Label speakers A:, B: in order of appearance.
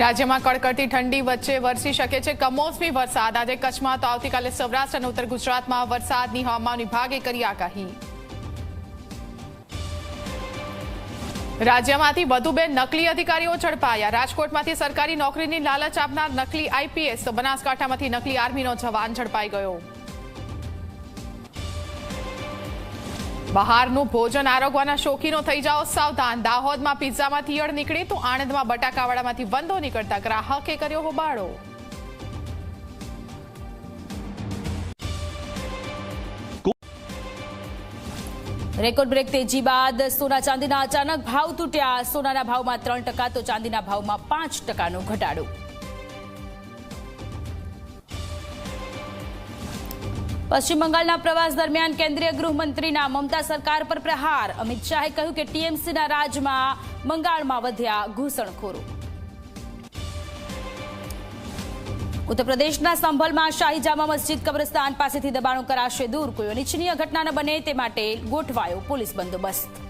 A: રાજ્યમાં કડકડતી ઠંડી વચ્ચે વરસી શકે છે કમોસમી વરસાદ। આજે કચ્છમાં તો આવતીકાલે સૌરાષ્ટ્ર અને ઉત્તર ગુજરાતમાં વરસાદની હવામાન વિભાગે કરી આગાહી। રાજ્યમાંથી વધુ 2 નકલી અધિકારીઓ ઝડપાયા। રાજકોટમાંથી સરકારી નોકરીની લાલચ આપનાર નકલી આઈપીએસ તો બનાસકાંઠામાંથી નકલી આર્મીનો જવાન ઝડપાઈ ગયો। બહારનું ભોજન આરોગવાના શોખીનો થઈ જાઓ સાવધાન। દાહોદમાં પિઝામાંથી ઈયળ નીકળી તો આણંદમાં બટાકાવાડામાંથી વંદો નીકળતા ગ્રાહકે કર્યો હોબાળો।
B: રેકોર્ડ બ્રેક તેજી બાદ સોના ચાંદીના અચાનક ભાવ તૂટ્યા। સોનાના ભાવમાં 3% તો ચાંદીના ભાવમાં 5%નો ઘટાડો। પશ્ચિમ બંગાળના પ્રવાસ દરમિયાન કેન્દ્રીય ગૃહમંત્રીના મમતા સરકાર પર પ્રહાર। અમિત શાહે કહ્યું કે ટીએમસીના રાજમાં બંગાળમાં વધ્યા ઘૂસણખોરો। ઉત્તર પ્રદેશના સંભલમાં શાહી જામા મસ્જિદ કબ્રસ્તાન પાસેથી દબાણો કરાશે દૂર। કોઈ અનિચ્છનીય ઘટના ન બને તે માટે ગોઠવાયો પોલીસ બંદોબસ્ત।